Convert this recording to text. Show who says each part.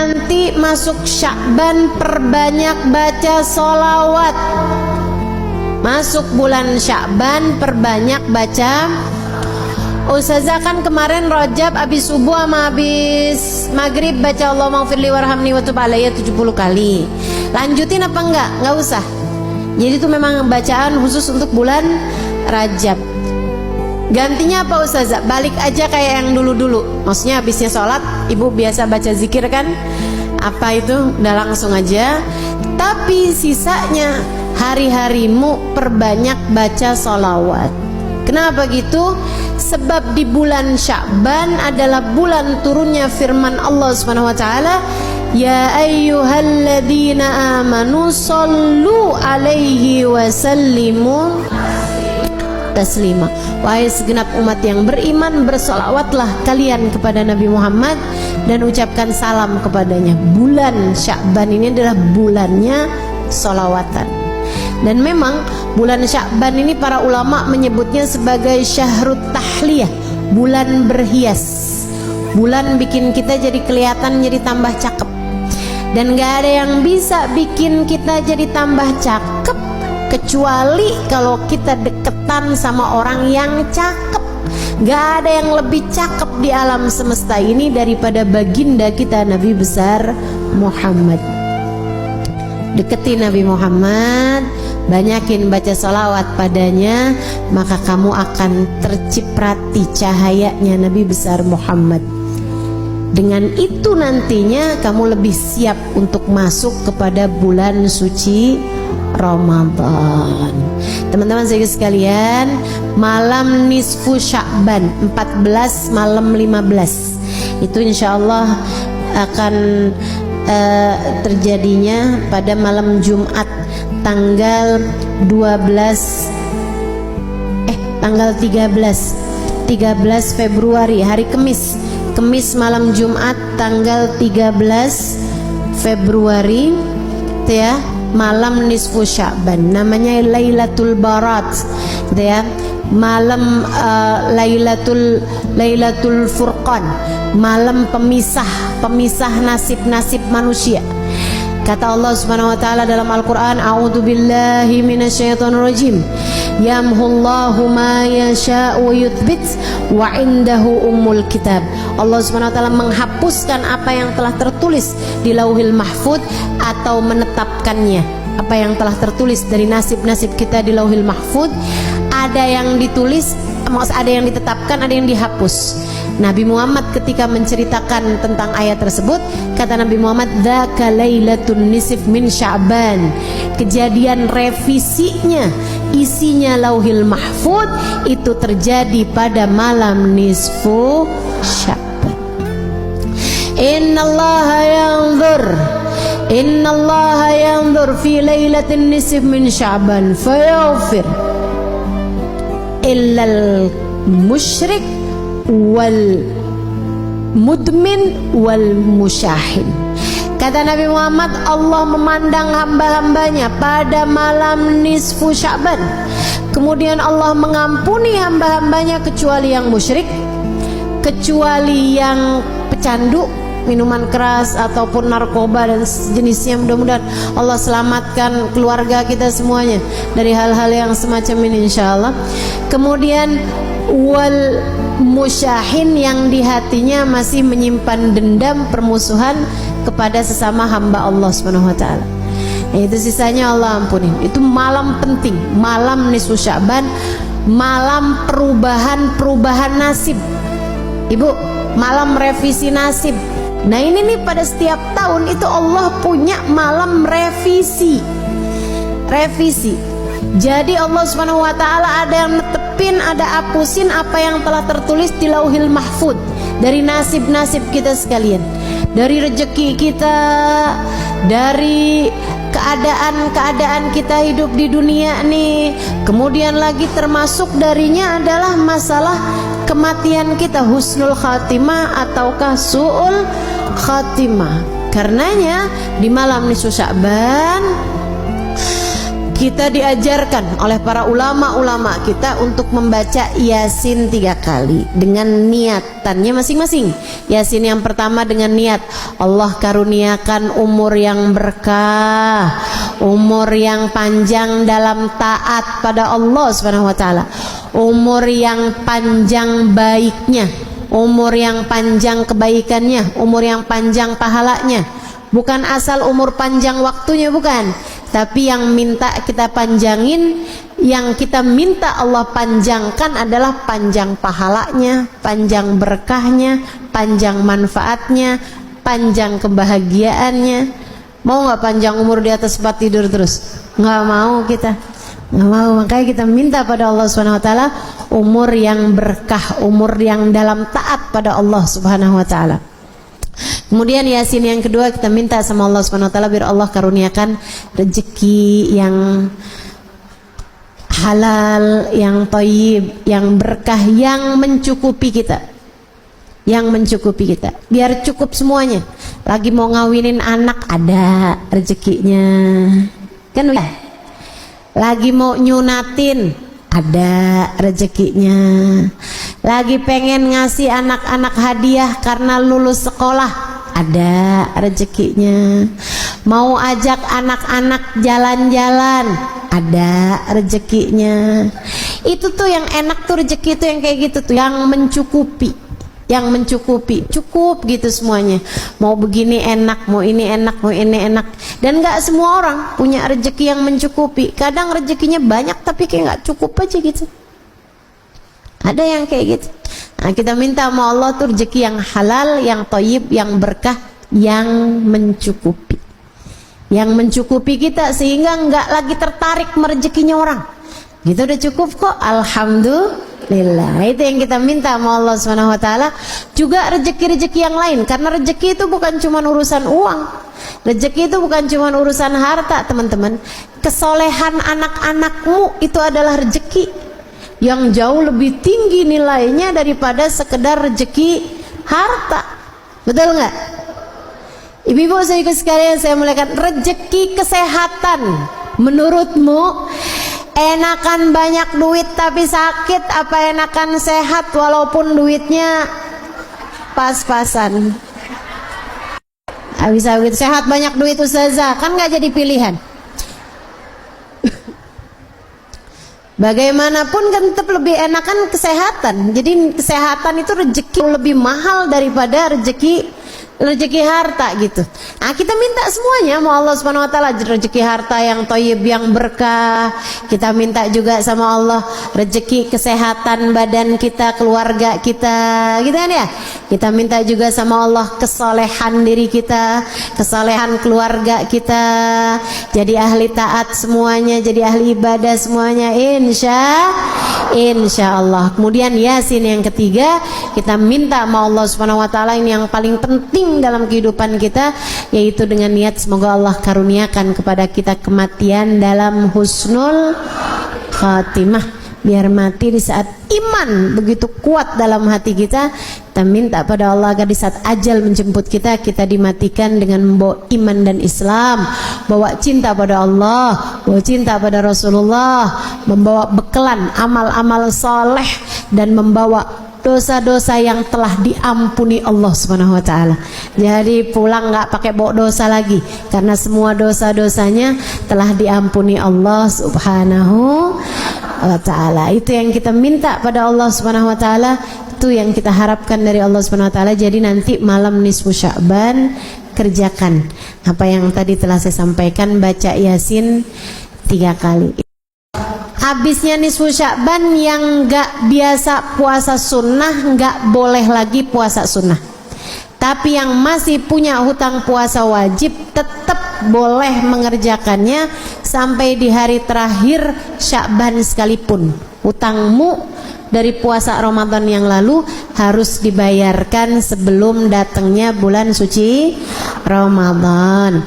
Speaker 1: nanti masuk Sya'ban perbanyak baca sholawat. Masuk bulan Sya'ban perbanyak baca. Ustazah kan kemarin Rajab abis subuh sama abis maghrib baca Allahumma ghfirli warhamni wa tub alayya 70 kali. Lanjutin apa enggak? Enggak usah. Jadi itu memang bacaan khusus untuk bulan Rajab. Gantinya apa Ustazah? Balik aja kayak yang dulu-dulu. Maksudnya habisnya sholat ibu biasa baca zikir kan? Apa itu? Udah langsung aja. Tapi sisanya hari-harimu perbanyak baca sholawat. Kenapa gitu? Sebab di bulan Sya'ban adalah bulan turunnya firman Allah Subhanahu wa taala, ya ayyuhalladzina amanu shallu alaihi wa sallimu taslima. Wahai segenap umat yang beriman, bersolawatlah kalian kepada Nabi Muhammad dan ucapkan salam kepadanya. Bulan Sya'ban ini adalah bulannya solawatan. Dan memang bulan Sya'ban ini para ulama menyebutnya sebagai syahrut tahliyah, bulan berhias. Bulan bikin kita jadi kelihatan, jadi tambah cakep. Dan gak ada yang bisa bikin kita jadi tambah cakep kecuali kalau kita deketan sama orang yang cakep. Gak ada yang lebih cakep di alam semesta ini daripada baginda kita Nabi besar Muhammad. Deketi Nabi Muhammad, banyakin baca sholawat padanya, maka kamu akan terciprati cahayanya Nabi besar Muhammad. Dengan itu nantinya kamu lebih siap untuk masuk kepada bulan suci Ramadan. Teman-teman saya sekalian, malam nisfu Sya'ban 14 malam 15 itu insyaallah akan terjadinya pada malam Jumat tanggal 13 Februari, hari Kemis malam Jumat tanggal 13 Februari gitu ya, malam nisfu Sya'ban, namanya Lailatul Barat gitu ya, malam Lailatul Furqan, malam pemisah nasib-nasib manusia. Kata Allah Subhanahu wa taala dalam Al-Qur'an, a'udzubillahi minasyaitonirrajim, yamhullahu ma yasha'u wa yuthbit wa indahu ummul kitab. Allah Subhanahu wa taala menghapuskan apa yang telah tertulis di Lauhil Mahfuz atau menetapkannya. Apa yang telah tertulis dari nasib-nasib kita di Lauhil Mahfuz, ada yang ditulis, ada yang ditetapkan, ada yang dihapus. Nabi Muhammad ketika menceritakan tentang ayat tersebut, kata Nabi Muhammad, dzaka lailatun nisf min Sya'ban. Kejadian revisinya, isinya Lauhil Mahfuz itu terjadi pada malam nisfu Sya'ban. Innallaha yanzur fi lailatin nisf min Sya'ban fayaghfir illal musyrik wal mudmin wal musyahin. Kata Nabi Muhammad, Allah memandang hamba-hambanya pada malam nisfu Sya'ban. Kemudian Allah mengampuni hamba-hambanya kecuali yang musyrik, kecuali yang pecandu, minuman keras ataupun narkoba dan jenisnya. Mudah-mudahan Allah selamatkan keluarga kita semuanya dari hal-hal yang semacam ini insyaallah. Kemudian wal musyahin, yang di hatinya masih menyimpan dendam, permusuhan kepada sesama hamba Allah Subhanahu wa taala. Itu sisanya Allah ampuni. Itu malam penting, malam nisfu Sya'ban, malam perubahan nasib. Ibu, malam revisi nasib. Nah ini nih, pada setiap tahun itu Allah punya malam revisi. Jadi Allah Subhanahu wa taala ada yang netepin, ada hapusin apa yang telah tertulis di Lauhil Mahfuz dari nasib-nasib kita sekalian, dari rezeki kita, dari keadaan kita hidup di dunia nih. Kemudian lagi termasuk darinya adalah masalah kematian kita, husnul khatimah ataukah su'ul khatimah. Karenanya di malam nisfu Sya'ban kita diajarkan oleh para ulama-ulama kita untuk membaca Yasin 3 kali dengan niatannya masing-masing. Yasin yang pertama dengan niat Allah karuniakan umur yang berkah, umur yang panjang dalam taat pada Allah Subhanahu wa taala, umur yang panjang baiknya, umur yang panjang kebaikannya, umur yang panjang pahalanya. Bukan asal umur panjang waktunya, bukan, tapi yang minta kita panjangin, yang kita minta Allah panjangkan adalah panjang pahalanya, panjang berkahnya, panjang manfaatnya, panjang kebahagiaannya. Mau nggak panjang umur di atas tempat tidur terus? Nggak mau kita, nggak mau. Makanya kita minta pada Allah Subhanahu Wa Taala umur yang berkah, umur yang dalam taat pada Allah Subhanahu Wa Taala. Kemudian Yasin yang kedua kita minta sama Allah Subhanahu wa taala biar Allah karuniakan rezeki yang halal, yang thayyib, yang berkah, yang mencukupi kita. Yang mencukupi kita. Biar cukup semuanya. Lagi mau ngawinin anak ada rezekinya. Kan ya? Lagi mau nyunatin ada rezekinya. Lagi pengen ngasih anak-anak hadiah karena lulus sekolah, ada rezekinya. Mau ajak anak-anak jalan-jalan, ada rezekinya. Itu tuh yang enak tuh, rezeki tuh yang kayak gitu tuh, yang mencukupi, yang mencukupi, cukup gitu semuanya. Mau begini enak, mau ini enak, mau ini enak. Dan nggak semua orang punya rezeki yang mencukupi. Kadang rezekinya banyak tapi kayak nggak cukup aja gitu. Ada yang kayak gitu. Nah, kita minta sama Allah tuh rezeki yang halal, yang thayyib, yang berkah, yang mencukupi. Yang mencukupi kita sehingga nggak lagi tertarik merezekinya orang. Gitu udah cukup kok, alhamdulillah. Itu yang kita minta sama Allah Subhanahu wa taala. Juga rezeki-rezeki yang lain, karena rezeki itu bukan cuma urusan uang. Rezeki itu bukan cuma urusan harta, teman-teman. Kesolehan anak-anakmu itu adalah rezeki yang jauh lebih tinggi nilainya daripada sekedar rezeki harta. Betul nggak? Ibu-ibu saudaraku sekalian, saya muliakan, rezeki kesehatan menurutmu enakan banyak duit tapi sakit, apa enakan sehat walaupun duitnya pas-pasan? Bisa begitu, sehat banyak duit ustazah, kan nggak jadi pilihan. Bagaimanapun kan tetap lebih enakan kesehatan. Jadi kesehatan itu rezeki lebih mahal daripada rezeki harta gitu. Nah, kita minta semuanya mau Allah Subhanahu wa taala rezeki harta yang thayyib, yang berkah. Kita minta juga sama Allah rezeki kesehatan badan kita, keluarga kita, gitu kan ya. Kita minta juga sama Allah kesolehan diri kita, kesolehan keluarga kita, jadi ahli taat semuanya, jadi ahli ibadah semuanya, insya Allah. Kemudian Yasin yang ketiga, kita minta sama Allah Subhanahu wa taala ini yang paling penting dalam kehidupan kita, yaitu dengan niat semoga Allah karuniakan kepada kita kematian dalam husnul khatimah, biar mati di saat iman begitu kuat dalam hati kita. Kita minta pada Allah agar di saat ajal menjemput kita, kita dimatikan dengan membawa iman dan Islam, bawa cinta pada Allah, bawa cinta pada Rasulullah, membawa bekelan amal-amal soleh, dan membawa dosa-dosa yang telah diampuni Allah Subhanahu wa taala. Jadi pulang nggak pakai bawa dosa lagi, karena semua dosa-dosanya telah diampuni Allah Subhanahu wa taala. Itu yang kita minta pada Allah Subhanahu wa taala, itu yang kita harapkan dari Allah Subhanahu wa taala. Jadi nanti malam nisfu Sya'ban kerjakan apa yang tadi telah saya sampaikan, baca Yasin 3 kali. Habisnya nisfu Sya'ban yang nggak biasa puasa sunnah nggak boleh lagi puasa sunnah. Tapi yang masih punya hutang puasa wajib tetap boleh mengerjakannya sampai di hari terakhir Sya'ban sekalipun. Hutangmu dari puasa Ramadan yang lalu harus dibayarkan sebelum datangnya bulan suci Ramadan.